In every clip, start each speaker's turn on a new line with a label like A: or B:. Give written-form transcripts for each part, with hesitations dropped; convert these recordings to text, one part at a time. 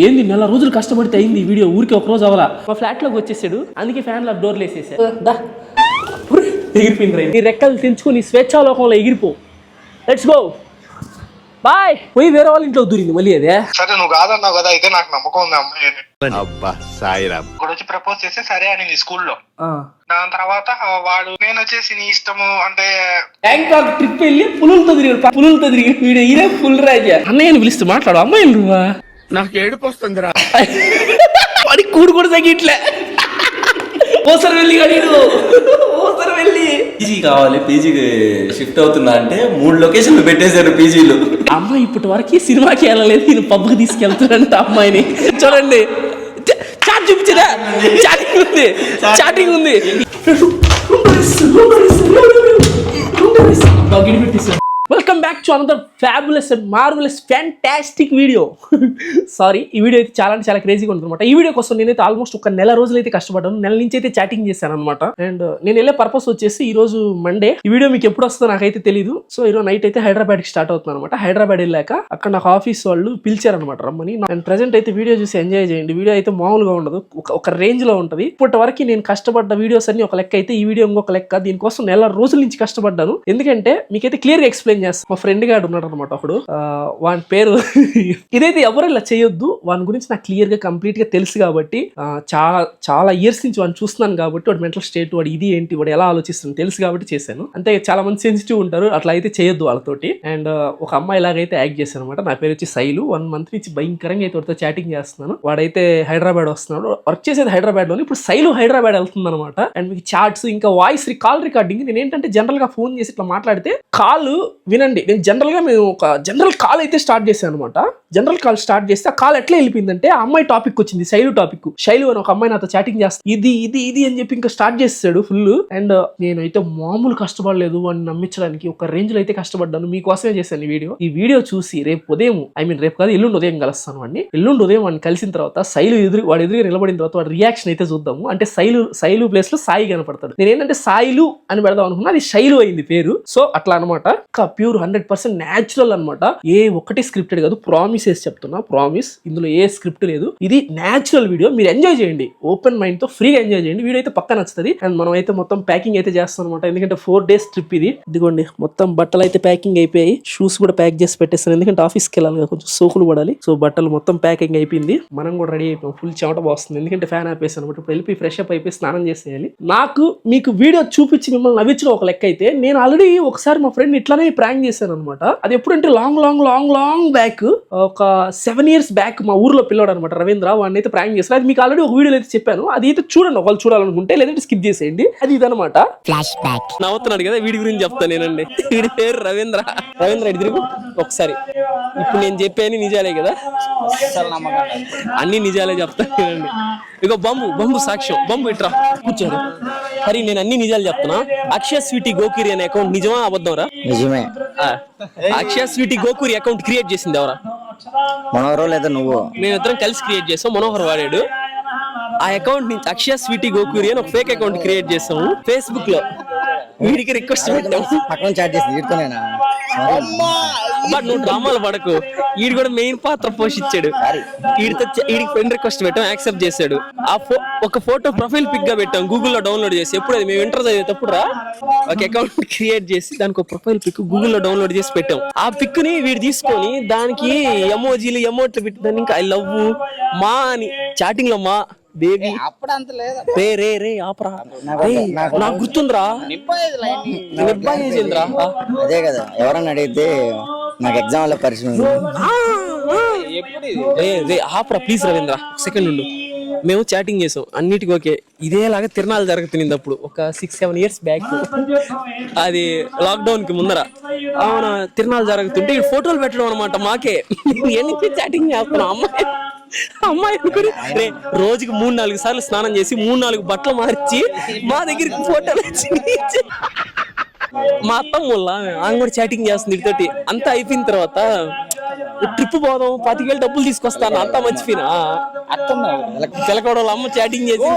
A: ఏంది నెల రోజులు కష్టపడితే అయింది వీడియో, ఊరికి ఒక రోజు అవ్వాలా. మా ఫ్లాట్ లోకి వచ్చేసాడు, అందుకే ఫ్యాన్ లో డోర్లు వేసేసాడు. ఎగిరిపోయింది. నీ రెక్కలు తెంచుకుని స్వేచ్ఛాలోకంలో ఎగిరిపో. Let's go boy. పోయి వేరే వాళ్ళ ఇంట్లో దూరింది మళ్ళీ. అదే
B: సరే నువ్వు కాదన్నావు కదా, అయితే నాకు నమ్మకం ఉంది అమ్మాయి.
C: అబ్బా సాయిరామ్
B: ఇప్పుడు వచ్చి ప్రపోజ్ చేస్తే సరే అని స్కూల్లో. దాని తర్వాత వాడు నేను వచ్చేసి నీ ఇష్టము అంటే
A: బ్యాంకాక్ ట్రిప్ వెళ్ళి పులులతో తిరిగి వీడియో ఇదే ఫుల్ రాజా. అన్నయ్యని పిలిస్తే మాట్లాడు. అమ్మాయిలు నువ్వా?
C: నాకు ఏడుపు వస్తుందిరా.
A: వాడి కూడు కూడా తగ్గిట్లే. ఓసరి వెళ్ళి అడిగాడు. ఓసరి వెళ్ళి
D: పీజీ కావాలి, పీజీకి షిఫ్ట్ అవుతున్నా అంటే 3 లొకేషన్లు పెట్టేశారు పీజీలు.
A: అమ్మాయి ఇప్పటి వరకు సినిమాకి వెళ్ళలేదు, నేను పబ్కి తీసుకెళ్తానంట అమ్మాయిని. చూడండి చాట్ చూపించదా, చాటింగ్ ఉంది. Welcome back to another fabulous and marvellous fantastic video. Sorry, ఈ వీడియో అయితే చాలా క్రేజీగా ఉంటుంది అనమాట. ఈ వీడియో కోసం నేనైతే ఆల్మోస్ట్ ఒక నెల రోజులు అయితే కష్టపడ్డాను. నెల నుంచి అయితే చాటింగ్ చేశాను అనమాట. అండ్ నేను వెళ్ళే పర్పస్ వచ్చేసి ఈ రోజు మండే. ఈ వీడియో మీకు ఎప్పుడు వస్తుందో నాకైతే తెలియదు. సో ఈరోజు నైట్ అయితే హైదరాబాద్ కి స్టార్ట్ అవుతుంది అనమాట. హైదరాబాద్ వెళ్ళాక అక్కడ నాకు ఆఫీస్ వాళ్ళు పిలిచారనమాట రమ్మని. అండ్ ప్రెసెంట్ అయితే వీడియో చూసి ఎంజాయ్ చేయండి. వీడియో అయితే మామూలుగా ఉండదు, ఒక రేంజ్ లో ఉంటుంది. ఇప్పటి వరకు నేను కష్టపడ్డ వీడియోస్ అన్ని ఒక లెక్క అయితే, ఈ వీడియో ఇంకొక లెక్క. దీనికోసం నెల రోజుల నుంచి కష్టపడ్డాను. ఎందుకంటే మీకైతే క్లియర్ గా ఎక్స్ప్లెయిన్ చేస్తాను. మా ఫ్రెండ్ గాడు ఉన్నాడు అనమాట ఒకడు, వాని పేరు ఇదైతే ఎవరు ఇలా చేయొద్దు. వాని గురించి నాకు క్లియర్ గా కంప్లీట్ గా తెలుసు కాబట్టి, చాలా ఇయర్స్ నుంచి వాడిని చూస్తున్నాను కాబట్టి, వాడు మెంటల్ స్టేట్, వాడు ఇది ఏంటి, వాడు ఎలా ఆలోచిస్తుంది తెలుసు కాబట్టి చేశాను. అంటే చాలా మంది సెన్సిటివ్ ఉంటారు, అట్లా అయితే చేయొద్దు వాళ్ళతోటి. అండ్ ఒక అమ్మాయి లాగైతే యాక్ట్ చేశాను అనమాట. నా పేరు వచ్చి శైలు. 1 month నుంచి భయంకరంగా అయితే వాడితో చాటింగ్ చేస్తున్నాను. వాడైతే హైదరాబాద్ వస్తున్నాడు, వర్క్ చేసేది హైదరాబాద్ లోని. ఇప్పుడు శైలు హైదరాబాద్ వెళ్తుంది అనమాట. అండ్ మీకు చాట్స్, ఇంకా వాయిస్ కాల్ రికార్డింగ్. నేను ఏంటంటే జనరల్ గా ఫోన్ చేసి ఇట్లా మాట్లాడితే కాల్ వినండి. నేను జనరల్ గా మేము ఒక జనరల్ కాల్ అయితే స్టార్ట్ చేశాను అనమాట. జనరల్ కాల్ స్టార్ట్ చేస్తే ఆ కాల్ ఎట్లా వెళ్ళిపోయిందంటే, ఆ అమ్మాయి టాపిక్ వచ్చింది, శైలు టాపిక్. శైలు అని ఒక అమ్మాయి నాతో చాటింగ్ చేస్తా, ఇది అని చెప్పి ఇంకా స్టార్ట్ చేస్తాడు ఫుల్. అండ్ నేనైతే మామూలు కష్టపడలేదు వాడిని నమ్మించడానికి. ఒక రేంజ్ లో అయితే కష్టపడ్డాను. మీకోసమే చేశాను ఈ వీడియో చూసి రేపు ఉదయం, రేపు కాదు ఎల్లుండి ఉదయం కలుస్తాను వాడిని. ఎల్లుండి ఉదయం వాడిని కలిసిన తర్వాత వాడు ఎదురుగా నిలబడిన తర్వాత వాడి రియాక్షన్ అయితే చూద్దాము. అంటే శైలు ప్లేస్ లో సాయి కనపడతాడు. నేను ఏంటంటే సాయిలు అని పెడదాం అనుకున్నా, అది శైలు అయింది పేరు. సో అట్లా అనమాట. ప్యూర్ 100% న్యాచురల్ అనమాట. ఏ ఒక్కటి స్క్రిప్టెడ్ కాదు, ప్రామిసెస్ చెప్తున్నా, ప్రామిస్. ఇందులో ఏ స్క్రిప్ట్ లేదు. ఇది న్యాచురల్ వీడియో. మీరు ఎంజాయ్ చేయండి, ఓపెన్ మైండ్ తో ఫ్రీగా ఎంజాయ్ చేయండి. వీడియో అయితే పక్క నచ్చుతుంది. అండ్ మనం అయితే మొత్తం ప్యాకింగ్ అయితే చేస్తాం అనమాట. ఎందుకంటే 4 days ట్రిప్ ఇది. ఇదిగోండి మొత్తం బట్టలు అయితే ప్యాకింగ్ అయిపోయాయి. షూస్ కూడా ప్యాక్ చేసి పెట్టేస్తాను, ఎందుకంటే ఆఫీస్కి వెళ్ళాలి, కొంచెం సోకులు పడాలి. సో బట్టలు మొత్తం ప్యాకింగ్ అయిపోయింది. మనం కూడా రెడీ అయిపోయాం. ఫుల్ చెమట పోస్తుంది, ఎందుకంటే ఫ్యాన్ ఆపేసాను అనమాట. ఇప్పుడు వెళ్ళి ఫ్రెష్ అప్ అయిపోయి స్నానం చేసేయాలి. నాకు మీకు వీడియో చూపించి మిమ్మల్ని నవ్వించడం ఒక లెక్క అయితే, నేను ఆల్రెడీ ఒకసారి మా ఫ్రెండ్ ఇట్లానే ప్రాంక్ చేశాను అనమాట. అది ఎప్పుడంటే లాంగ్ బ్యాక్, ఒక 7 years బ్యాక్ మా ఊర్లో పిల్లాడు అనమాట రవీంద్ర. వాడిని అయితే ప్రాంక్ చేశాను. అది మీకు ఆల్రెడీ ఒక వీడియో అయితే చెప్పాను. అది అయితే చూడండి, ఒకళ్ళు చూడాలనుకుంటే, లేదంటే స్కిప్ చేసేయండి. అది ఇదనమాట. Flashback. నవ్వుతున్నాడు కదా, వీడి గురించి చెప్తాను నేనండి. వీడి పేరు రవీంద్ర. ఇటు తిరుగు ఒకసారి. ఇప్పుడు నేను చెప్పేది నిజాలే కదా, అన్ని నిజాలే చెప్తాను నేనండి. ఇక బంబు సాక్ష్యం. బంబు ఇట్రా కూర్చోడు. హరి, నేను అన్ని నిజాలు చెప్తున్నా. అక్షయ స్వీటీ గోకూరి అనే అకౌంట్ నిజమా అబద్ధం రా? నిజమే. అక్షయ స్వీటీ గోకూరి అకౌంట్ క్రియేట్ చేసింది ఎవరా?
D: మనోహర్ లేదా నువ్వు?
A: మేమిద్దరం కలిసి క్రియేట్ చేసాం. మనోహర్ వాడాడు. ఆ అకౌంట్ నుంచి అక్షయ స్వీటీ గోకూరి అని ఒక ఫేక్ అకౌంట్ క్రియేట్ చేసాము ఫేస్బుక్ లో. వీడికి రిక్వెస్ట్ పెట్టాము.
D: పక్కన చాట్ చేసి వీడితోనేనా?
A: బట్ నువ్వు డ్రామాలు పడకు. ఈడు కూడా మెయిన్ పాత్ర పోషించాడు. ఈడికి ఫ్రెండ్ రిక్వెస్ట్ పెట్టాం, యాక్సెప్ట్ చేశాడు. ఒక ఫోటో ప్రొఫైల్ పిక్ గా పెట్టాం, గూగుల్లో డౌన్లోడ్ చేసి. ఎప్పుడు అది మేము ఇంటర్ చదివేటప్పుడు ఒక అకౌంట్ క్రియేట్ చేసి దానికి ఒక ప్రొఫైల్ పిక్ గూగుల్లో డౌన్లోడ్ చేసి పెట్టాం. ఆ పిక్ ని వీడు తీసుకొని దానికి ఎమోజీలు ఎమోట్లు పెట్టి దాన్ని ఇంకా ఐ లవ్ మా అని చాటింగ్ లో మా బేబీ రే ఆపరా, నాకు గుర్తుందిరా.
D: అదే కదా, ఎవరన్నా అడిగితే నాకు ఎగ్జామ్ లో పరిచయం
A: ఆపరా ప్లీజ్ రవీంద్ర, సెకండ్ ఉండు. మేము చాటింగ్ చేసాం, అన్నిటికీ ఓకే. ఇదేలాగా తిరణాలు జరుగుతుంది అప్పుడు ఒక 6-7 years బ్యాక్. అది లాక్డౌన్ కి ముందర. అవునా, తిరణాలు జరుగుతుంటే ఈ ఫోటోలు పెట్టడం అనమాట. మాకే ఎన్ని చాటింగ్ చేస్తున్నాం. అమ్మాయి అనుకుని రోజుకి 3-4 సార్లు స్నానం చేసి 3-4 బట్టలు మార్చి మా దగ్గరికి ఫోటోలు వచ్చి మా అత్తమ్మ వల్ల ఆమె కూడా చాటింగ్ చేస్తుంది ఇటుతోటి. అంతా అయిపోయిన తర్వాత ట్రిప్ పోదాం 10,000 డబ్బులు తీసుకొస్తాను అంతా మర్చిపోయినా. పిల్లకోడ వాళ్ళ అమ్మ చాటింగ్ చేసి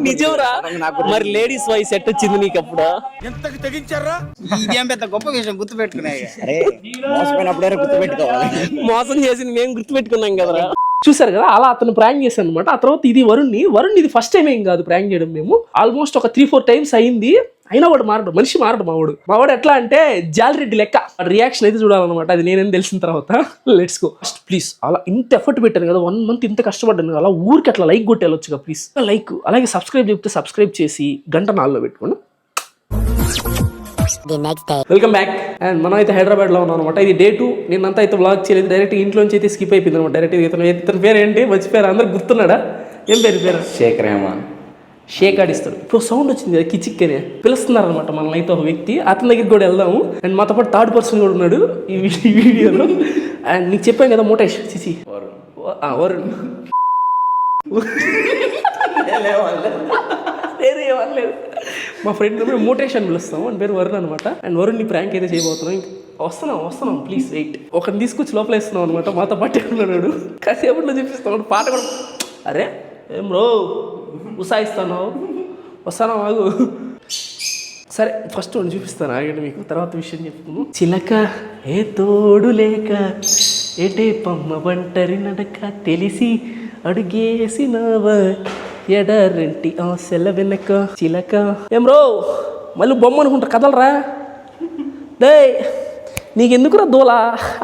A: నిజంరా. మరి లేడీస్ వాయిస్ ఎట్ వచ్చింది నీకు అప్పుడు?
C: ఎంతకు తెగించారా?
E: ఇదేం పెద్ద గొప్ప విషయం గుర్తుపెట్టుకునే. అరే మోసపోయినప్పుడే గుర్తుపెట్టుకోవాలి.
A: మోసం చేసింది మేము గుర్తుపెట్టుకున్నాం కదరా. చూసారు కదా, అలా అతను ప్రాంక్ చేశాను అనమాట. ఆ తర్వాత ఇది వరుణ్ ఇది ఫస్ట్ టైం ఏం కాదు ప్రాంక్ చేయడం. మేము ఆల్మోస్ట్ ఒక 3-4 టైమ్స్ అయింది. అయినా వాడు మారడు, మనిషి మారడు. మావాడు ఎట్లా అంటే జాలిరెడ్డి లెక్క. రియాక్షన్ అయితే చూడాలన్నమాట, అది నేనేం తెలిసిన తర్వాత. Let's go. ఫస్ట్ ప్లీజ్, అలా ఇంత ఎఫర్ట్ పెట్టాను కదా, 1 month ఇంత కష్టపడ్డాను, అలా ఊరికి అట్లా లైక్ కొట్టేయొచ్చుగా ప్లీజ్. లైక్, అలాగే సబ్స్క్రైబ్ చెప్తే సబ్స్క్రైబ్ చేసి గంట 4లో పెట్టుకోండి. Welcome back. అండ్ మనం అయితే హైదరాబాద్లో ఉన్నాం అనమాట. ఇది Day 2. నిన్నంతా అయితే వ్లాగ్ చేయలేదు, డైరెక్ట్ ఇంట్లోంచి అయితే స్కిప్ అయిపోయింది అనమాట. డైరెక్ట్ ఇతని పేరు ఏంటి మర్చిపోయారు, అందరు గుర్తున్నాడా? ఏం పేరు?
D: షేక్ రెహమాన్.
A: షేక్ ఆడిస్తాడు. ఇప్పుడు సౌండ్ వచ్చింది కదా, కిచిక్ అని పిలుస్తున్నారు అనమాట మనల్ని అయితే ఒక వ్యక్తి. అతని దగ్గరికి కూడా వెళ్దాము. అండ్ మాతో పాటు 3rd person కూడా ఉన్నాడు ఈ వీడియోలో. అండ్ నీకు చెప్పాను కదా మోటేష్ చిచి వరుణ్ లేదు, మా ఫ్రెండ్ మోటేష్ అని పిలుస్తాము. అని పేరు వరుణ్ అనమాట. అండ్ వరుణ్ని ప్రాంక్ అయితే చేయబోతున్నాం. వస్తున్నాం ప్లీజ్ వెయిట్. ఒకరిని తీసుకొచ్చి లోపల వేస్తున్నాం అనమాట. మాతో పాటే ఉన్నాడు. కాసేపట్లో చూపిస్తాం పాట కూడా. అరే ఏం రో ఉసాయిస్తాను, వస్తాను ఆగు. సరే ఫస్ట్ వాడిని చూపిస్తాను ఆగండి, మీకు తర్వాత విషయం చెప్తాను. చిలక ఏ తోడు లేక ఏటే పమ్మ ఒంటరి నడక తెలిసి అడుగేసినవా ఎడారంటి ఆశల వెనక చిలక. ఏం రో మళ్ళీ బొమ్మ అనుకుంటా కదలరా. డే నీకెందుకురా దూలా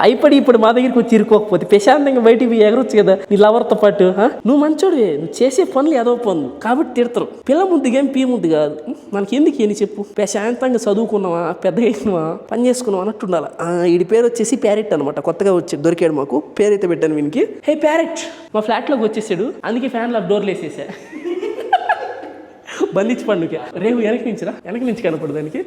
A: అయిపడి ఇప్పుడు మా దగ్గరికి వచ్చి ఇరుకోకపోతే ప్రశాంతంగా బయటికి పోయి ఎగరొచ్చు కదా నీ లవర్తో పాటు. నువ్వు మంచోడివే, నువ్వు చేసే పనులు ఏదో పనులు కాబట్టి తిడతారు. పిల్ల ముద్దుగేం పీ ముద్దు కాదు. మనకి ఎందుకు ఏని చెప్పు, ప్రశాంతంగా చదువుకున్నావా, పెద్దగా అయినవా, పని చేసుకున్నావా అన్నట్టు ఉండాలి. వీడి పేరు వచ్చేసి ప్యారెట్ అనమాట. కొత్తగా వచ్చి దొరికాడు మాకు, పేరు అయితే పెట్టాను వీనికి. హే ప్యారెట్. మా ఫ్లాట్లోకి వచ్చేసాడు, అందుకే ఫ్యాన్లో డోర్లు వేసేసా. బంధించి పండుగ రేపు వెనక నుంచి కనపడు దానికి.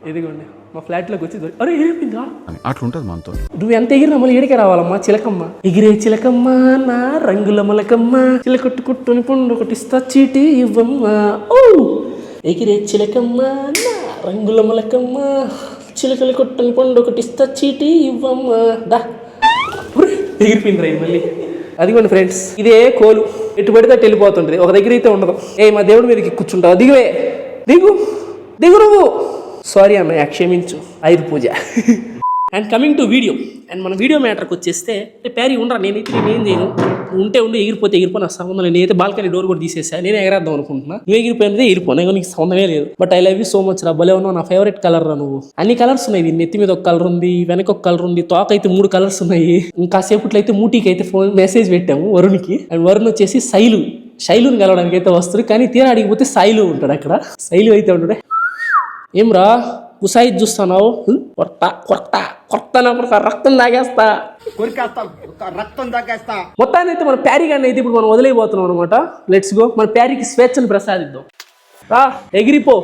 A: ఇదిగోండి మా ఫ్లాట్లోకి వచ్చి అరే ఎగిరిపోయిందా
C: అట్లుంటది మనతో.
A: నువ్వు ఎంత ఎగిరినా మళ్ళీ ఏడికే రావాలమ్మా చిలకమ్మ. ఎగిరే చిలకమ్మ నా రంగుల మొలకమ్మ, చిలకొట్టు కుట్టుని పండు ఒకటిస్తా చీటి ఇవ్వమ్మ. ఓ ఎగిరే చిలకమ్మ నా రంగుల మొలకమ్మ, చిలకలు కొట్టుని పండు ఒకటిస్తా చీటి ఇవ్వమ్మ. దా ఎగిరిపోయింది రా మళ్ళీ. అదిగోండి ఫ్రెండ్స్, ఇదే కోలు ఎటు పడితే వెళ్ళిపోతుంటది, ఒక దగ్గర అయితే ఉండదు. మా దేవుడి మీదకి కూర్చుంటావు, దిగువే దిగు నువ్వు. సారీ అన్నయ్య, క్షమించు. 5 Pooja. And coming to video. And మన వీడియో మ్యాటర్కి వచ్చేస్తే ప్యారీ ఉండరా, నేనేం చేయను. ఉంటే ఎగిరిపోతే ఎగిరిపోయి సంబంధం లేదు. నేనైతే బాల్కనీ డోర్ కూడా తీసేసా, నేనే ఎగరేద్దాం అనుకుంటున్నా. నువ్వు ఎగిరిపోయినదే ఎగిరిపోయినా, నీకు సంబంధమే లేదు. But I love you so much రా, భలే ఉన్నావు, నా ఫేవరెట్ కలర్ రా నువ్వు. అన్ని కలర్స్ ఉన్నాయి, నెత్తి మీద ఒక కలర్ ఉంది, వెనక ఒక కలర్ ఉంది, తోక అయితే 3 కలర్స్ ఉన్నాయి. ఇంకా సేపట్లో అయితే మూటీకి అయితే మెసేజ్ పెట్టాము వరుణ్కి. అండ్ వరుణ్ వచ్చేసి శైలుని కలవడానికి అయితే వస్తుంది, కానీ తీరా అడిగిపోతే శైలు ఉంటాడు అక్కడ. శైలు అయితే ఉంటాడు. ఏం రా ఉసాయి చూస్తున్నావు, రక్తం తాగేస్తా. మొత్తాన్ని అయితే మన ప్యారీ గారిని అయితే ఇప్పుడు మనం వదిలేయబోతున్నాం అనమాట. Let's go. మన ప్యారీకి స్వేచ్ఛను ప్రసాదిద్దాం. రా ఎగిరిపో,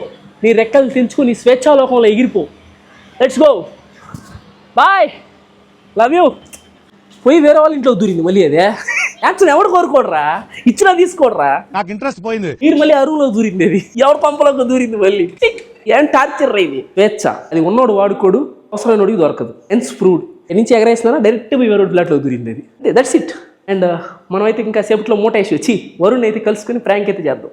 A: నీ రెక్కలు తెంచుకుని నీ స్వేచ్ఛాలోకంలో ఎగిరిపో. Let's go, boy, love you. పోయి వేరే వాళ్ళ ఇంట్లో దూరింది మళ్ళీ. అదే యాక్చువల్ ఎవడు కోరుకోడరా, ఇచ్చినా తీసుకోడరా.
C: నాకు ఇంట్రెస్ట్ పోయింది.
A: మీరు మళ్ళీ అరువులో దూరింది, అది ఎవడు పంపలోకి దూరింది మళ్ళీ. ఏం టార్చర్ రా ఇది. స్వేచ్ఛ అది ఉన్నోడు వాడుకోడు, అవసరమైన వాడికి దొరకదు. ఎన్స్ ప్రూవ్డ్. నుంచి ఎగరేసినా డైరెక్ట్ పోయి వేరే ఫ్లాట్లో దూరింది అది. That's it. అండ్ మనమైతే ఇంకా సేపట్లో మోటేష్ వచ్చి వరుణ్ అయితే కలుసుకుని ప్రాంక్ అయితే చేద్దాం.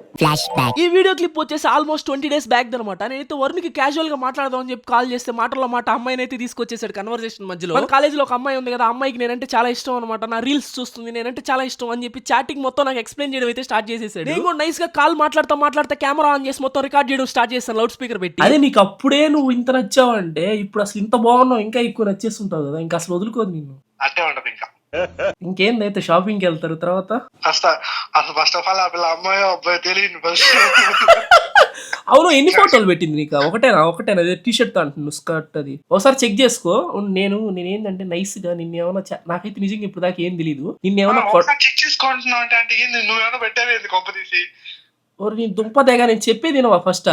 A: ఈ వీడియో క్లిప్ వచ్చేసి ఆల్మోస్ట్ 20 days బ్యాక్ అనమాట. నేనైతే వరుణ్కి క్యాజువల్ గా మాట్లాడదాం అని చెప్పి కాల్ చేస్తే మాటల్లో మాట అమ్మాయిని అయితే తీసుకొచ్చేసాడు కన్వర్సేషన్ మధ్యలో. మన కాలేజీలో ఒక అమ్మాయి ఉంది కదా, అమ్మాయికి నేనంటే చాలా ఇష్టం అనమాట, నా రీల్స్ చూస్తుంది, నేనంటే చాలా ఇష్టం అని చెప్పి చాటింగ్ మొత్తం నాకు ఎక్స్ప్లెయిన్ చేయడం అయితే స్టార్ట్ చేసేసాడు. నేను కూడా నైస్ గా కాల్ మాట్లాడతా కెమెరా ఆన్ చేసి మొత్తం రికార్డ్ చేయడం స్టార్ట్ చేస్తాను లౌడ్ స్పీకర్ పెట్టి. అదే నీకు అప్పుడే నువ్వు ఇంత నచ్చావంటే ఇప్పుడు అసలు ఇంత బాగున్నావు, ఇంకా ఎక్కువ నచ్చేస్తుంటావు కదా, ఇంకా అసలు వదులుకోదు నిన్ను.
B: అట్టే ఉంటది. ఇంకా
A: ఇంకేందైతే షాపింగ్కి వెళ్తారు తర్వాత.
B: ఫస్ట్ ఆఫ్ ఆల్ ఆ పిల్ల అమ్మాయి అబ్బాయి తెలియదు ఫస్ట్.
A: అవును, ఎన్ని ఫోటోలు పెట్టింది నీకు? ఒకటేనా అదే టీ షర్ట్ అంటున్నాను, స్కర్ట్ అది ఒకసారి చెక్ చేసుకో. నేనేందంటే నైస్ గా నిన్నేమన్నా, నాకైతే నిజంగా ఇప్పుడు దాకా ఏం తెలీదు, నిన్నేమన్నా
B: చెక్ చేసుకుంటున్నావు అంటే నువ్వేమన్నా పెట్టేది కొంప తీసి.
A: నీ దుంపదేగా నేను చెప్పేది నువ్వు ఫస్ట్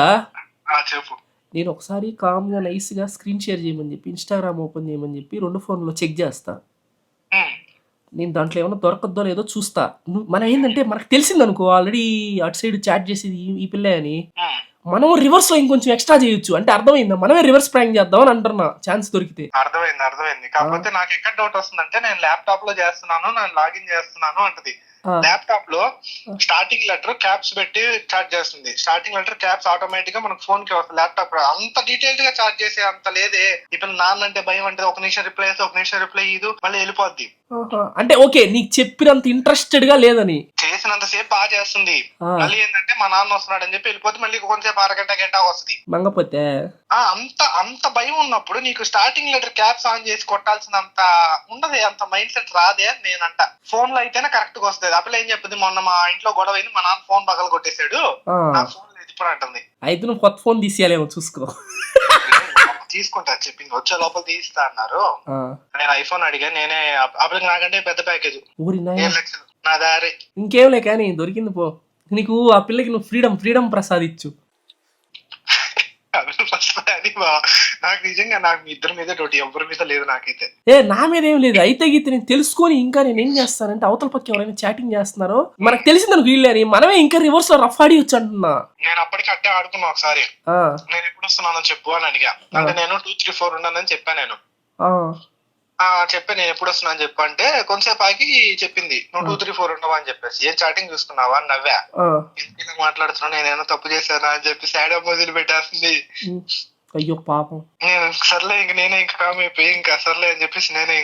B: చెప్పు.
A: నేను ఒకసారి కామ్ గా నైస్ గా స్క్రీన్ షేర్ చేయమని చెప్పి ఇన్స్టాగ్రామ్ ఓపెన్ చేయమని చెప్పి 2 ఫోన్లో చెక్ చేస్తా. నేను దాంట్లో ఏమైనా దొరకద్దో లేదో చూస్తా. మనం ఏంటంటే మనకు తెలిసింది అనుకో ఆల్రెడీ అటు సైడ్ చాట్ చేసేది ఈ పిల్ల అని, మనం రివర్స్ లో ఇంకొంచెం ఎక్స్ట్రా చేయొచ్చు. అంటే అర్థమైందా, మనమే రివర్స్ ప్రాంక్ చేద్దాం అని అంటున్నా ఛాన్స్ దొరికితే.
B: అర్థమైంది. కాకపోతే నాకు ఎక్కడ డౌట్ వస్తుందంటే, నేను ల్యాప్టాప్ లో చేస్తున్నాను, నేను లాగిన్ చేస్తున్నాను అంటది. ల్యాప్టాప్ లో స్టార్టింగ్ లెటర్ క్యాప్స్ పెట్టి చార్జ్ చేస్తుంది. స్టార్టింగ్ లెటర్ క్యాప్స్ ఆటోమేటిక్ గా మనకు ఫోన్ కి వస్తుంది. ల్యాప్టాప్ అంత డీటెయిల్డ్ గా చార్జ్ చేసే అంత లేదే. ఇప్పుడు నాన్నంటే భయం అంటే ఒక నిమిషం రిప్లై చేస్తే ఒక నిమిషం రిప్లై ఇది మళ్ళీ వెళ్ళిపోద్ది.
A: అంటే ఓకే, నీకు చెప్పినంత ఇంట్రెస్టెడ్ గా లేదని.
B: చేసినంత సేపు బాగా చేస్తుంది. మళ్ళీ ఏంటంటే మా నాన్న వస్తున్నాడు అని చెప్పి వెళ్ళిపోతే మళ్ళీ కొంచెంసేపు గంట వస్తుంది.
A: మంగపోతే
B: అంత భయం ఉన్నప్పుడు నీకు స్టార్టింగ్ లెటర్ క్యాప్స్ ఆన్ చేసి కొట్టాల్సినంత ఉండదు, అంత మైండ్ సెట్ రాదే అని నేనంట. ఫోన్ లో అయితేనే కరెక్ట్ గా వస్తుంది. అప్పుడు ఏం చెప్పింది, మొన్న మా ఇంట్లో గొడవ అయింది, మా నాన్న ఫోన్ పగల కొట్టేశాడు, నా ఫోన్ లేదు ఇప్పుడు అంటుంది.
A: అయితే నువ్వు కొత్త ఫోన్ తీసేయాలేమో చూసుకో.
B: తీసుకుంటా చెప్పింది, వచ్చే లోపల తీస్తా అన్నారు. నేను ఐఫోన్ అడిగా, నేనే అప్పుడు నాకంటే పెద్ద ప్యాకేజ్ 7 లక్షలు నా దారి.
A: ఇంకేం లే కానీ దొరికింది పో. నీకు ఆ పిల్లకి నువ్వు ఫ్రీడమ్ ప్రసాదించు.
B: నాకు నిజంగా నాకు మీ ఇద్దరి మీద తోటి ఎవరి మీద లేదు నాకైతే.
A: నా మీద ఏం లేదు. అయితే గీత నేను తెలుసుకొని ఇంకా నేను ఏం చేస్తానంటే, అవతల పక్క ఎవరైనా చాటింగ్ చేస్తున్నారో మనకు తెలిసిందనుకో వీళ్ళని, మనమే ఇంకా రివర్స్ లో రఫ్ ఆడియొచ్చు అంటున్నా.
B: నేను అప్పటికి అట్టే ఆడుకున్నా ఒకసారి. నేను ఎప్పుడు వస్తున్నానో చెప్పు అని అడిగా. అంటే నేను 2, 3, 4 ఉన్నానని చెప్పాను. నేను చెప్పాను నేను ఎప్పుడు వస్తున్నా అని చెప్పు అంటే కొంతసేపు ఆగి చెప్పింది నువ్వు 2, 3, 4 ఉండవా అని చెప్పేసి. ఏం చాటింగ్ చూసుకున్నావా అని నవ్వా. ఎందుకు మాట్లాడుతున్నా, నేనేమో తప్పు చేశానా అని చెప్పి సాడ్ ఎమోజీలు పెట్టేస్తుంది.
A: అయ్యో పాపం.
B: నేను సర్లే ఇంక నేనే ఇంకా కామ్ అయిపోయి ఇంకా సర్లే అని చెప్పేసి నేనే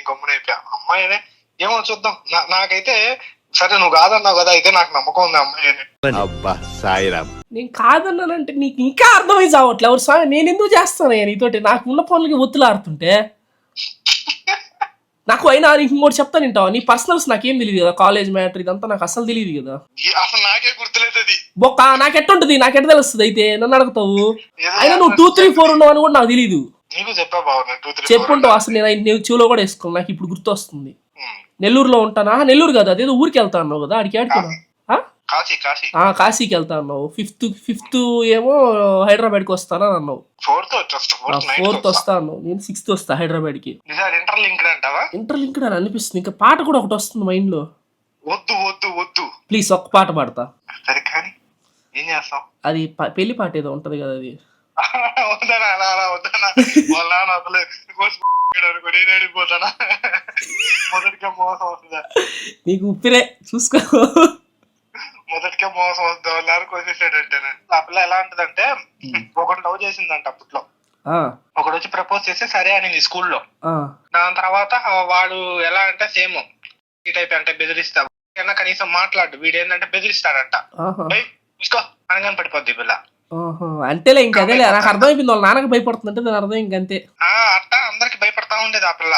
B: గమ్మునైపోయా. అమ్మాయినే ఏమో చూద్దాం. నాకైతే సరే నువ్వు కాదన్నావు కదా, అయితే నాకు నమ్మకం ఉంది అమ్మాయి అని.
A: నేను కాదన్నానంటే నీకు ఇంకా అర్థమై చావట్లే. ఎవరు స్వామి నేను ఎందుకు చేస్తాను నీతోటి, నాకు ఉన్న పనులకి ఒత్తులాడుతుంటే. నాకు అయినా ఇంకోటి చెప్తాను వింటావా, నీ పర్సనల్స్ నాకేం తెలియదు కదా, కాలేజ్ మ్యాటర్ ఇదంతా నాకు అసలు తెలియదు కదా.
B: అసలు నాకే గుర్తులేదు అది.
A: బొక్క నాకెట్టుంటది, నాకెట్ట తెలుస్తుంది అయితే నన్ను అడుగుతావు. అయినా నువ్వు 2, 3, 4 ఉన్నావు అని కూడా నాకు తెలియదు.
B: నీకు చెప్పా బాబు,
A: చెప్పుంటావు. అసలు నేను చెవులో కూడా వేసుకోను, నాకు ఇప్పుడు గుర్తు వస్తుంది. నెల్లూరులో ఉంటానా, నెల్లూరు కదా అదేదో ఊరికి వెళ్తా అన్నావు కదా, ఆడికి ఆడుకున్నా. కాశీకి వెళ్తా అన్నావు. ఫిఫ్త్ ఏమో హైదరాబాద్కి వస్తానా అన్నావు. 4th వస్తా అన్నావు. నేను 6th వస్తా హైదరాబాద్ కి. ఇంటర్లింక్డ్ అని అనిపిస్తుంది. ఇంకా పాట కూడా ఒకటి వస్తుంది మైండ్ లో.
B: వద్దు
A: ప్లీజ్ ఒక్క పాట పాడతా.
B: సరే కానీ ఏం చేస్తాం,
A: అది పెళ్లి పాట ఏదో ఉంటది కదా అది.
B: మొదటిగా మోసం వస్తుందా
A: నీకు ఉప్పిరే చూసుకో.
B: మొదటిగా మోసం వద్దాం కోసేసాడంటే. ఆ పిల్ల ఎలా ఉంటదంటే, ఒకటి లవ్ చేసిందంట అప్పట్లో. ఒకడు వచ్చి ప్రపోజ్ చేస్తే సరే అనింది స్కూల్లో. దాని తర్వాత వాడు ఎలా అంటే సేమ్ ఈ టైప్ అంటే బెదిరిస్తా కనీసం మాట్లాడు. వీడు ఏంటంటే బెదిరిస్తాడంట. తీసుకో అనగానే పడిపోద్ది పిల్ల.
A: అంటేలే ఇంకా అదే నాకు అర్థమైపోయింది. వాళ్ళ నాన్నకి భయపడుతుందంటే దాని అర్థం ఇంకంతే.
B: అట్టా అందరికి భయపడతా ఉండేది ఆ పిల్ల.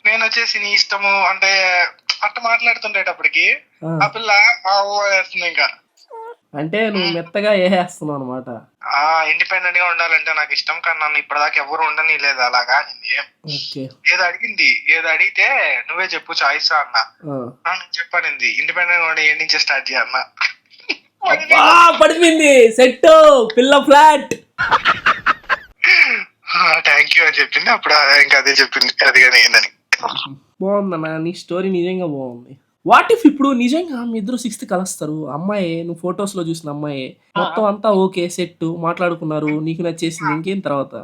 B: నేను వచ్చేసి నీ ఇష్టము అంటే అట్ట మాట్లాడుతుండేటప్పటికి ఆ పిల్ల వేస్తుంది. ఇంకా
A: అంటే నువ్వు మెత్తగా వేసేస్తున్నావు అనమాట.
B: ఇండిపెండెంట్ గా ఉండాలంటే నాకు ఇష్టం, కానీ నన్ను ఇప్పటిదాకా ఎవరు ఉండని లేదు అలాగా అనింది. ఏదో అడిగింది, ఏదో అడిగితే నువ్వే చెప్పు చాయిస్ అన్నా. నేను చెప్పానింది ఇండిపెండెంట్ గా ఉండి ఏ నుంచి స్టార్ట్ చేయన్నా.
A: పడిపోయింది సెట్ పిల్ల ఫ్లాట్.
B: థ్యాంక్ యూ అని చెప్పింది. అప్పుడు ఇంకా అదే చెప్పింది, అది కానీ ఏందని.
A: బాగుందన్న నీ స్టోరీ, నిజంగా బాగుంది. వాట్ ఇఫ్ ఇప్పుడు నిజంగా మీ ఇద్దరు 6th కలుస్తారు, అమ్మాయి నువ్వు ఫొటోస్ లో చూసిన అమ్మాయి, మొత్తం అంతా ఓకే సెట్ మాట్లాడుకున్నారు, నీకు నచ్చేసింది, ఇంకేం తర్వాత?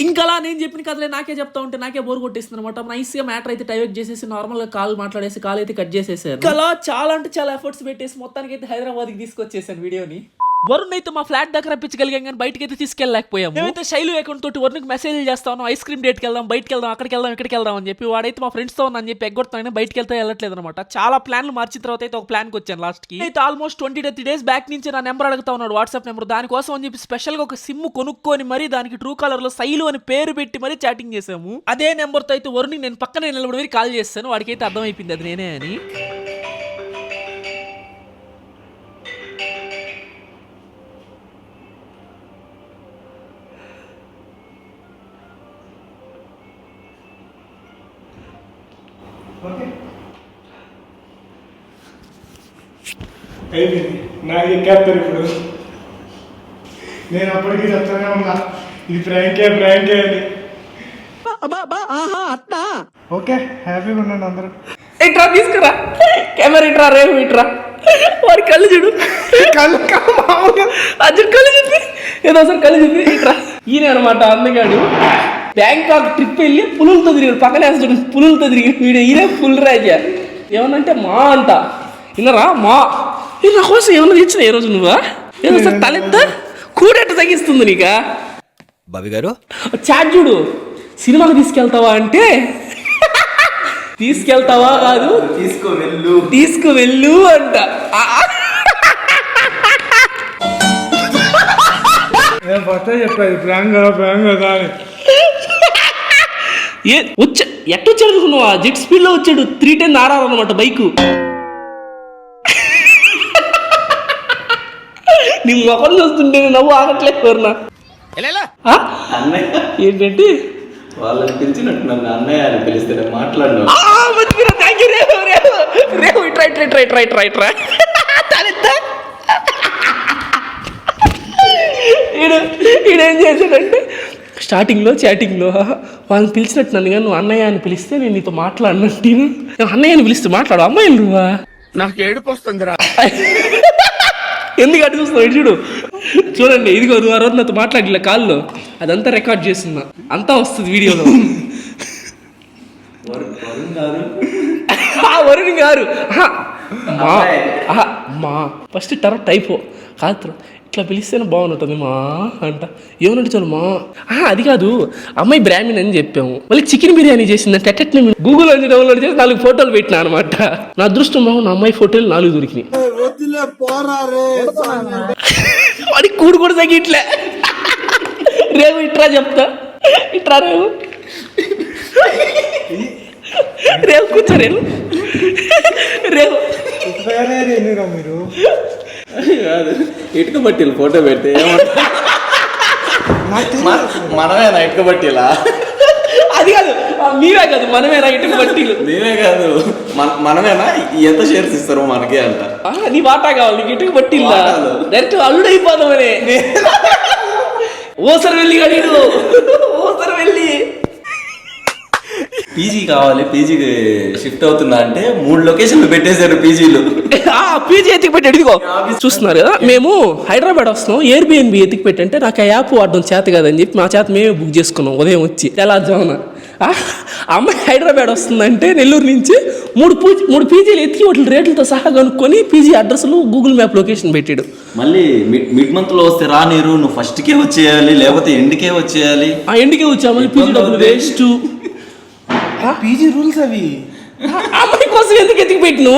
A: ఇంకా నేను చెప్పిన కథలే నాకే చెప్తా ఉంటే నాకే బోర్ కొట్టేస్తుంది అనమాట. నైస్ గా మ్యాటర్ అయితే టైవర్ట్ చేసేసి నార్మల్ గా కాల్ మాట్లాడేసి కాల్ అయితే కట్ చేసేసారు. అలా చాలా అంటే చాలా ఎఫర్ట్స్ పెట్టేసి మొత్తానికి అయితే హైదరాబాద్ కి తీసుకొచ్చేసాను వీడియోని. వరుణ్ అయితే మా ఫ్లాట్ దగ్గర రప్పించగలిగాం కానీ బయటకి అయితే తీసుకెళ్ళలేకపోయాము. మేమైతే శైలు అకౌంట్ తోటి వరుణ్కి మెసేజ్ చేస్తాను, ఐస్ క్రీమ్ డేట్కి వెళ్దాం, బయటకి వెళ్దాం, అక్కడికి వెళ్దాం, ఇక్కడికి వెళ్దాం అని చెప్పి. వాడైతే మా ఫ్రెండ్స్ తో అని చెప్పి ఎగ్గొడతాను, బయటకి వెళ్తే వెళ్ళట్లేదు అనమాట. చాలా ప్లాన్లు మార్చిన తర్వాత అయితే ఒక ప్లాన్కి వచ్చాను లాస్ట్ కి. అయితే ఆల్మోస్ట్ 20 days బ్యాక్ నుంచి నా నెంబర్ అడుగుతా ఉన్నాడు, వాట్సాప్ నెంబర్. దానికోసం అని చెప్పి స్పెషల్ గా ఒక సిమ్ కొనుక్కొని మరి దానికి ట్రూ కాలర్ లో శైలు అని పేరు పెట్టి మరీ చాటింగ్ చేసాము. అదే నెంబర్ తో అయితే వరుణ్కి నేను పక్కనే నిలబడి కాల్ చేస్తాను. వాడికి అయితే అర్థమైపోయింది అది నేనే అని.
F: అయిపోయింది, నాకు ఎక్కేస్తారు ఇప్పుడు. నేను అప్పటికి చెప్తానే ఉన్నా ఇది ప్రాంకే అని. ఓకే హ్యాపీగా ఉండండి అందరూ.
A: ఇట్రా తీసుకురా కెమెరా, ఇట్రా రేపు ఇట్రా. వారి కళ్ళు చూడు,
F: కళ్ళు మామూలుగా
A: అర్జున్ కళ్ళు చూపి, ఏదో ఒకసారి కళ్ళు చూపి. ఇట్రా ఈయన అనమాట అందగాడు. బ్యాంకాక్ ట్రిప్ వెళ్ళి పులులతో తిరిగాడు, పక్కనే వేస్తాడు పులులతో తిరిగాడు వీడు. ఈయన పుల్ రాజా. ఏమన్నంటే మా అంట ఇన్నరా మా నా కోసం ఏమన్నా తెచ్చిన ఈ రోజు నువ్వా? ఏదో సార్ తలెత్త కూడెట్ట తగ్గిస్తుంది నీకా
C: బాబీ గారు.
A: చాట్ చూడు. సినిమాకి తీసుకెళ్తావా అంటే తీసుకెళ్తావా కాదు, తీసుకువెళ్ళు అంట.
F: నేను ఫస్ట్ చెప్పాను ప్రాంక్ కదా అని.
A: ఎట్టొచ్చాడు అనుకున్నావా? జెట్ స్పీడ్ లో వచ్చాడు. 310 ఆర్ఆర్ అనమాట బైక్. నీ మొక్కలు చూస్తుంటే నవ్వు ఆగట్లేదు కోరినా. ఏంటంటే
D: వాళ్ళని పిలిచినట్టు నన్ను అన్నయ్య అని పిలిస్తే మాట్లాడు.
A: రేపు ఇట్రా ఈడేం చేశాడంటే స్టార్టింగ్లో చాటింగ్లో వాళ్ళని పిలిచినట్టు నన్ను కానీ నువ్వు అన్నయ్య అని పిలిస్తే నేను నీతో మాట్లాడినట్టు. అన్నయ్య అని పిలిస్తే మాట్లాడు. అమ్మాయిలు నువ్వా?
C: నాకు ఏడుపు వస్తుందిరా.
A: ఎందుకు అటు చూస్తున్నావు? చూడు చూడండి, ఇదిగో నువ్వు ఆ రోజు నాతో మాట్లాడిన కాల్లో అదంతా రికార్డ్ చేస్తున్నా, అంతా వస్తుంది వీడియోలో. వరుణ్ గారు మా ఫస్ట్ టర్మ్ టైపో కాదు, ఇట్లా పిలిస్తేనే బాగుంటుంది మా అంట. ఏమనంటే చాలు మా అది కాదు, అమ్మాయి బ్రాహ్మణ్ అని చెప్పాము. మళ్ళీ చికెన్ బిర్యానీ చేసిందంటే అట్టే గూగుల్ అని డౌన్లోడ్ చేసి 4 ఫోటోలు పెట్టినా అనమాట. నా అదృష్టం బాగు, నా అమ్మాయి ఫోటోలు 4 దొరికినాయి. వాడికి కూడు కూడా తగ్గిట్లే. రేపు ఇట్రా చెప్తా, ఇట్రా రేపు కూర్చో రేపు
F: మీరు
D: కాదు ఇటుక బట్టీలు ఫోటో పెడితే ఏమంటా? మనమేనా ఇటుక బట్టీలా?
A: అది కాదు, మీరే కాదు మనమేనా ఇటుక బట్టీలు?
D: మేమే కాదు మనమేనా? ఎంత షేర్స్ ఇస్తారు మనకే అంట.
A: నీ వాటా కావాలి నీకు ఇటుక బట్టిల్లా? డైరెక్ట్ అల్లుడు అయిపోదామని. ఓసరు వెళ్ళి గడీడు, ఓసరు వెళ్ళి
D: పీజీ కావాలి, పీజీకి షిఫ్ట్ అవుతున్నా అంటే 3 లొకేషన్లు పెట్టేశారు పీజీలు.
A: పీజీ ఎత్తికి పెట్టి ఇదిగో చూస్తున్నారు కదా, మేము హైదరాబాద్ వస్తున్నాం. ఎయిర్బిఎన్బి ఎత్తికి పెట్టంటే నాకు ఆ యాప్ వాడడం చేత కదని చెప్పి మా చేత మేమే బుక్ చేసుకున్నాం. ఉదయం వచ్చి తెల్లారుజామున అమ్మాయి హైదరాబాద్ వస్తుందంటే నెల్లూరు నుంచి 3 పీజీలు ఎత్తికి వాటి రేట్లతో సహా కనుక్కొని పీజీ అడ్రస్లు గూగుల్ మ్యాప్ లొకేషన్ పెట్టాడు.
D: మళ్ళీ మిడ్ మంత్ లో వస్తే రానిరు, నువ్వు ఫస్ట్ కే వచ్చేయాలి లేకపోతే ఎండ్కే వచ్చేయాలి.
A: ఆ ఎండ్కే వచ్చా, మళ్ళీ పీజీ డబ్బులు వేస్ట్.
F: పీజీ రూల్స్ అవి.
A: అమ్మాయి కోసం ఎందుకు ఎత్తికి పెట్టిను?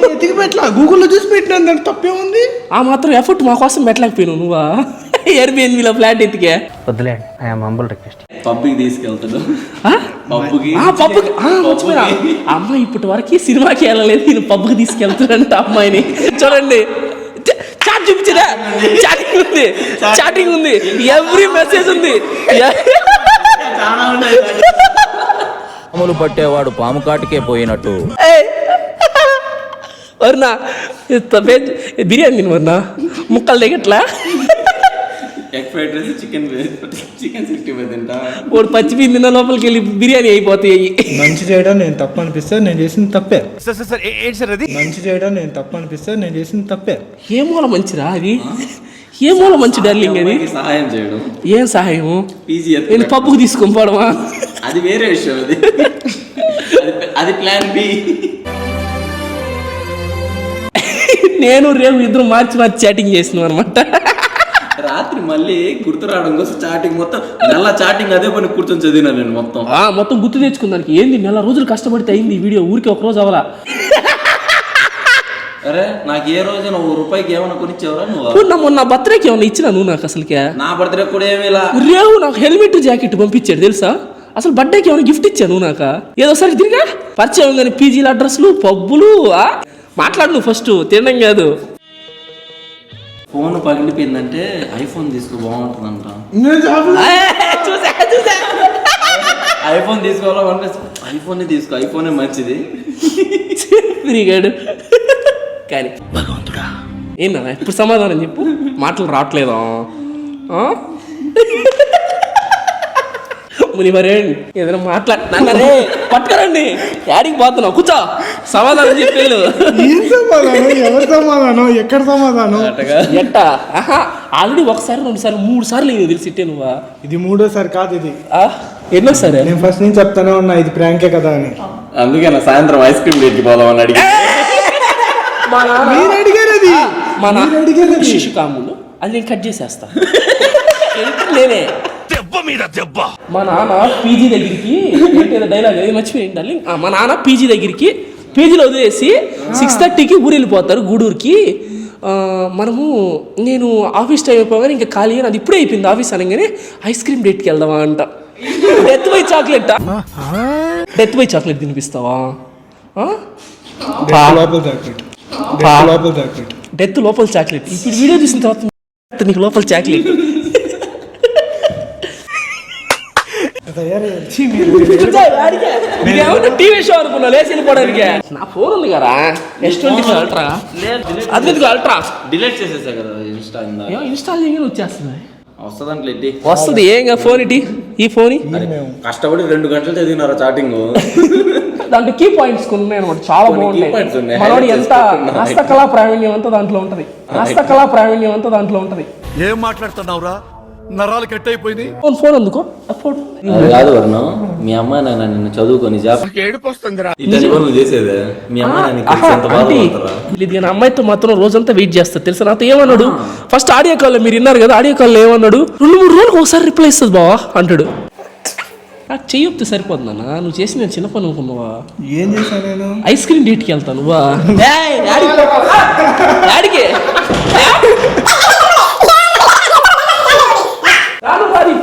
F: ఎతికి పెట్టలా, గూగుల్లో చూసి పెట్టినా, దాంట్లో తప్పే ఉంది.
A: ఆ మాత్రం ఎఫర్ట్ మా కోసం పెట్టలేకపోయినావు నువ్వా? ఎయిర్బిఎన్బిలో ఫ్లాట్ ఎత్తికే
E: వద్దులేండి, ఐఎమ్ హంబుల్ రిక్వెస్ట్.
D: పబ్కి తీసుకెళ్తాడు.
A: పబ్బుకి అమ్మాయి ఇప్పటి వరకు సినిమాకి వెళ్ళలేదు, నేను పబ్బుకి తీసుకెళ్తాడంట అమ్మాయిని. చూడండి చాట్ చూపించదా? చాటింగ్ ఉంది, ఎవ్రీ మెసేజ్ ఉంది.
G: పాములు పట్టేవాడు పాము కాటికే పోయినట్టు.
A: వర్నా బిర్యానీ తిని వర్నా ముక్కలు దిగట్లా.
D: ఎగ్ ఫ్రైడ్ రైస్, చికెన్ 65 తింటా.
A: వాడు పచ్చిపోయి తిన్న లోపలికి వెళ్ళి బిర్యానీ అయిపోతాయి.
F: మంచి చేయడం నేను తప్పు అనిపిస్తే నేను చేసింది తప్పే.
C: సార్ ఏంటి సార్ అది?
F: మంచి చేయడం నేను తప్పు అనిపిస్తే నేను చేసింది తప్పే.
A: ఏ మూల మంచిరా అది? ఏ మూల మంచి డార్లింగ్ అది?
D: సహాయం చేయడం.
A: ఏం సహాయం?
D: పీజీ
A: నేను పబ్బుకు తీసుకొని పోవడమా?
D: అది వేరే విషయం. అది ప్లాన్ బి.
A: నేను రేపు ఇద్దరు మార్చి చాటింగ్ చేసినాం అనమాట.
D: రాత్రి మళ్ళీ గుర్తు రావడం కోసం చాటింగ్ మొత్తం నెల చాటింగ్ అదే పని కూర్చొని చదివినా నేను మొత్తం గుర్తు తెచ్చుకుందానికి. ఏంది 4 రోజులు కష్టపడితే అయింది ఈ వీడియో, ఊరికి 1 రోజు అవలా. అరే నాకు ఏ రోజు ₹1 ఏమైనా కొనిచ్చావరా నువ్వు?
A: మొన్న బర్త్డేకి ఏమన్నా ఇచ్చినా నువ్వు నాకు? అసలుకే
D: నా బర్త్డే కూడా ఏమి ఇలా
A: రేవు నాకు హెల్మెట్ జాకెట్ పంపించాడు తెలుసా? అసలు బర్త్డేకి ఏమైనా గిఫ్ట్ ఇచ్చా నువ్వు నాకు? ఏదోసారి తిరిగా పరిచయం కానీ పీజీల అడ్రస్లు పబ్బులు మాట్లాడు నువ్వు. ఫస్ట్ తినడం కాదు.
D: ఫోన్ పగిలిపోయిందంటే ఐఫోన్ తీసుకో బాగుంటుందంట.
A: చూసా
D: ఐఫోన్ తీసుకోవాలంటే ఐఫోన్ తీసుకో, ఐఫోనే మంచిది.
A: తిరిగాడు కానీ భగవంతుడా ఏంటన్నా ఇప్పుడు సమాధానం చెప్పు. మాటలు రావట్లేదా? మునివరేణ్ ఏదైనా మాట్లాడుతున్నారే పట్టుకరండి యాడికి పోతున్నావు కూర్చో సమాధానం చెప్పేళ్ళు
F: ఏం సమాధానం, ఎవరి సమాధానం, ఎక్కడ సమాధానం?
A: ఎట్టా ఆల్రెడీ ఒకసారి 2 సార్లు 3 సార్లు నేను తెలిసి ఇట్టే నువ్వా
F: ఇది మూడోసారి కాదు, ఇది
A: ఎన్నో సరే
F: నేను ఫస్ట్ నుంచి చెప్తానే ఉన్నా ఇది ప్రాంకే కదా అని.
D: అందుకే నా సాయంత్రం ఐస్ క్రీమ్ డేట్కి పోదామని అడిగి
F: మీరు అడిగారు అది,
A: మా
F: మీరు అడిగారు అది.
A: శిశు కాములు అది నేను కట్ చేసేస్తా నేనే మా నాన్న పీజీ దగ్గరికి డైలాగ్ మర్చిపోయింది డార్లింగ్. మా నాన్న పీజీ దగ్గరికి పీజీలో వదిలేసి 6:30కి ఊరు వెళ్ళిపోతారు గూడూరుకి. నేను ఆఫీస్ టైం అయిపోగానే ఇంకా ఖాళీ అని అది ఇప్పుడే అయిపోయింది ఆఫీస్ అనగానే ఐస్ క్రీమ్ డేట్కి వెళ్దామా అంట. Death by chocolate, death by chocolate తినిపిస్తావా?
F: లోపల చాక్లెట్, లోపల చాక్లెట్.
A: డెత్ లోపల చాక్లెట్. ఇప్పుడు వీడియో చూసిన తర్వాత నీకు లోపల చాక్లెట్ టీవీ షో అనుకున్నా లేచి వెళ్ళిపోవడానికి. నా ఫోన్ ఉంది కదా S20 అల్ట్రా, అది అల్ట్రా
D: డిలీట్ చేసేసా కదా ఇన్స్టా.
A: ఇన్స్టాల్ చేయగానే వచ్చేస్తుంది.
D: వస్తుందంటే
A: వస్తుంది ఏంగా ఫోన్ ఇటీ ఈ ఫోన్
D: కష్టపడి 2 గంటలు చదివినారా చాటింగ్.
A: దాంట్లో కీ పాయింట్స్ ఉన్నాయి అనమాట, చాలా
D: key points
A: బాగుంటాయి.
D: ఉన్నాయి.
A: మనోడి ఎంత
D: Highlight
A: హస్తకళా ప్రావీణ్యం అంతా దాంట్లో ఉంటది, హస్తకళా ప్రావీణ్యం అంతా దాంట్లో ఉంటది.
C: ఏం మాట్లాడుతున్నావురా, నరాలు కట్ అయిపోయింది.
A: ఫోన్ అందుకో ఫోన్
D: అది కాదు వరుణ్, మీ అమ్మాయి నాన్న నిన్ను చదువుకొని జాబ్
C: ఏడుపు వస్తుందిరా.
D: ఇతని నువ్వు చేసేదే మీ అమ్మాయి నాన్న తెలిసి ఎంత బాధపడతారా.
A: నేను అమ్మాయితో మాత్రం రోజంతా వెయిట్ చేస్తా తెలుసా. నాతో ఏమన్నాడు ఫస్ట్ ఆడియో కాల్లో, మీరు విన్నారు కదా ఆడియో కాల్లో ఏమన్నాడు, 2-3 రోజులకు ఒకసారి రిప్లై ఇస్తుంది బావా అంటాడు. నాకు చెయ్యొప్తే సరిపోతుంది అన్న, నువ్వు చేసి నేను చిన్న పని అనుకున్నావా?
F: ఏం చేశాను నేను?
A: ఐస్ క్రీమ్ డేట్కి వెళ్తాను వా డాడీకి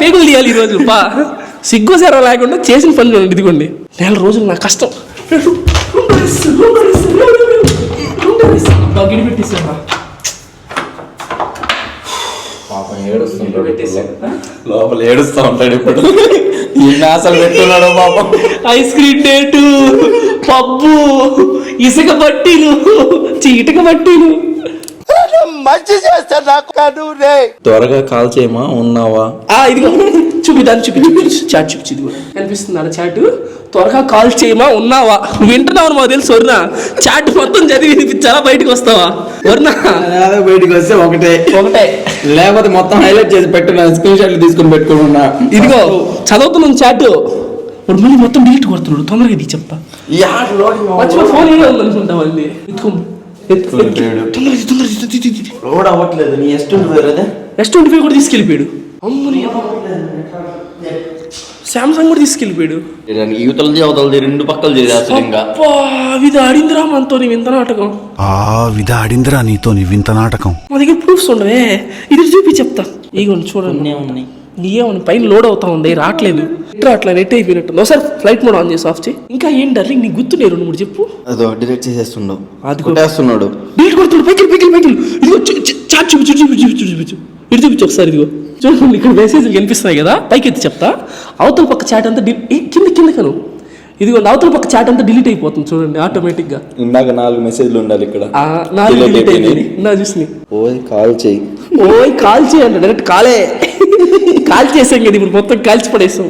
A: పేగులు తీయాలి ఈరోజు పా, సిగ్గు సేర లేకుండా చేసిన పని చూడండి. ఇదిగోండి 4 రోజులు నా కష్టం గిడిపెట్టేసాను.
D: పాపం ఏడుస్తుంటాడు, లోపల ఏడుస్తూ ఉంటాడు. ఇప్పుడు ఇన్ని ఆశలు పెట్టున్నాడు పాపం.
A: ఐస్ క్రీమ్ డేటు, పబ్బు, ఇసుక బట్టీలు, చీటక బట్టీలు.
C: మంచి చేస్తా నాకు కాదు రే.
D: త్వరగా కాల్ చేయమా, ఉన్నావా?
A: ఇదిగో చూపిదాన్ని చాట్ చూపించి ఇదిగో కనిపిస్తున్నాడు చాట్. త్వరగా కాల్ చేయమా, ఉన్నావా? నువ్వు వింటున్నావు మాకు తెలుసు వరుణ. చాట్ మొత్తం చదివి వినిపించాలా, బయటకు వస్తావా వరుణ?
D: బయటికి వస్తే ఒకటే లేకపోతే మొత్తం హైలైట్ చేసి పెట్టున్నా, స్క్రీన్ షాట్లు తీసుకుని పెట్టుకున్నా.
A: ఇదిగో చదువుతున్నాను చాట్, ఇప్పుడు మళ్ళీ మొత్తం డిలీట్ కొడుతున్నాడు. తొందరగా ఇది చెప్తా, ఫోన్ ఏదో ఉందనుకుంటా మళ్ళీ.
D: లోడ్ అవ్వట్లేదు. నీ
A: S25 కూడా తీసుకెళ్ళిపోయాడు. అమ్మని శాంసంగ్ కూడా తీసుకెళ్ళిపోయాడు.
D: యువతలది అవతలది 2 పక్కలు చేసేస్తాడు. ఇంకా
A: ఇది ఆడిందిరా మనతో నీ వింత నాటకం.
C: ఇది ఆడిందిరా నీతో నీ వింత నాటకం.
A: మా దగ్గర ప్రూఫ్స్ ఉండవే, ఇది చూపి చెప్తా. ఇగోండి చూడండి, ఏమని పైన లోడ్ అవుతా ఉంది, రావట్లేదు. అట్లా నెట్ అయిపోయినట్టుంది. ఒకసారి ఫ్లైట్ మోడ్ ఆన్ చేసి ఆఫ్ చేయి. ఇంకా ఏం డార్లింగ్ నీకు గుర్తున్నాయి 2-3 చెప్పు.
D: అదో డిలీట్ చేసేస్తుండవు, అది కొట్టేస్తున్నాడు.
A: డిలీట్ కొడుతున్నాడు. పైకి ఇదిగో చాట్ చూపించు ఇటు చూపించు ఒకసారి. ఇదిగో చూడండి, ఇక్కడ మెసేజ్లు కనిపిస్తున్నాయి కదా, పైకి ఎత్తి చెప్తా. అవతల పక్క చాట్ అంతా కిందకను ఇదిగో అవతల పక్క చాట్ అంతా డిలీట్ అయిపోతుంది చూడండి ఆటోమేటిక్ గా.
D: ఇందాక 4 మెసేజ్లు ఉండాలి ఇక్కడ,
A: 4 డిలీట్ అయిపోయింది. నా చూసి
D: ఓయ్ కాల్ చేయి,
A: ఓయ్ కాల్ చేయండి, డైరెక్ట్ కాల్ చేసాం కదా ఇప్పుడు, మొత్తం కాల్చి పడేసాం.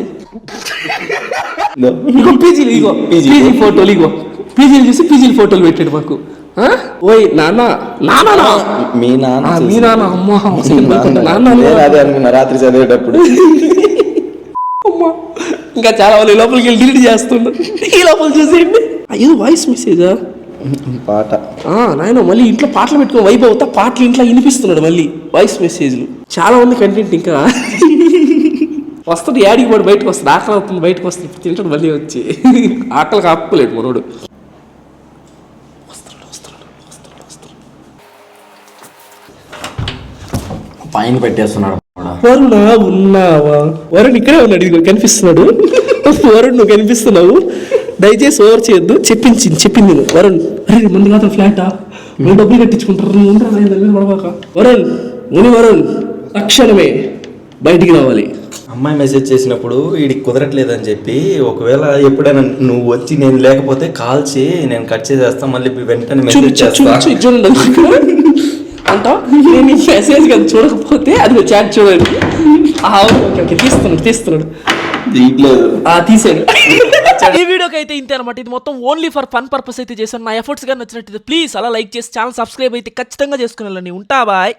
A: ఇగో పీజీలు, ఇగో పీజీ ఫోటోలు, ఇగో పీజీలు చూసి పీజీలు ఫోటోలు పెట్టాడు మాకు. ఓయ్ నాన్న
D: మీ
A: నాన్న అమ్మా
D: అదే అనుకున్నా రాత్రి చదివేటప్పుడు.
A: అమ్మా ఇంకా చాలా వాళ్ళు లోపలికి వెళ్ళి డిలీట్ చేస్తున్నారు. ఈ లోపల చూసేయండి, ఏదో వాయిస్ మెసేజా
D: పాట.
A: నాయన మళ్ళీ ఇంట్లో పాటలు పెట్టుకుని వైబ్ అవుతా, పాటలు ఇంట్లో వినిపిస్తున్నాడు మళ్ళీ వాయిస్ మెసేజ్లు. చాలా ఉంది కంటెంట్. ఇంకా వస్తాడు యాడికి పోడు, బయటకు వస్తాడు. ఆకలి అవుతుంది, బయటకు వస్తుంది, తింటాడు మళ్ళీ వచ్చి. ఆకలికి ఆపుకోలేడు మనోడు.
D: పైన పెట్టేస్తున్నాడు.
A: వరుణ ఉన్నావా? వరుణ్ ఇక్కడే ఉన్నాడు, ఇదిగో కనిపిస్తున్నాడు. వరుణ్ నువ్వు కనిపిస్తున్నావు, దయచేసి ఓవర్ చేయొద్దు. చెప్పింది నేను. వరుణ్ అరే మంది కాదు ఫ్లాటా, మీరు డబ్బులు కట్టించుకుంటారు. వరుణ్ తక్షణమే బయటికి రావాలి.
D: అమ్మాయి మెసేజ్ చేసినప్పుడు వీడికి కుదరట్లేదని చెప్పి, ఒకవేళ ఎప్పుడైనా నువ్వు వచ్చి నేను లేకపోతే కాల్ చేయి, నేను కట్ చేసేస్తా, మళ్ళీ వెంటనే మెసేజ్ చేస్తా.
A: చూడండి అంట, నేను ఈ మెసేజ్ కదా చూడకపోతే అది చాట్ చూడండి. ఓకే తీస్తున్నాడు.
D: తీయట్లేదు
A: తీసాను. ఈ వీడియోకి అయితే ఇంతే అనమాట. ఇది మొత్తం ఓన్లీ ఫర్ ఫన్ పర్పస్ అయితే చేశాను. నా ఎఫర్ట్స్ గా నచ్చినట్టు ప్లీజ్ అలా లైక్ చేసి ఛానల్ సబ్స్క్రైబ్ అయితే ఖచ్చితంగా చేసుకుని వెళ్ళండి. ఉంటా బాయ్.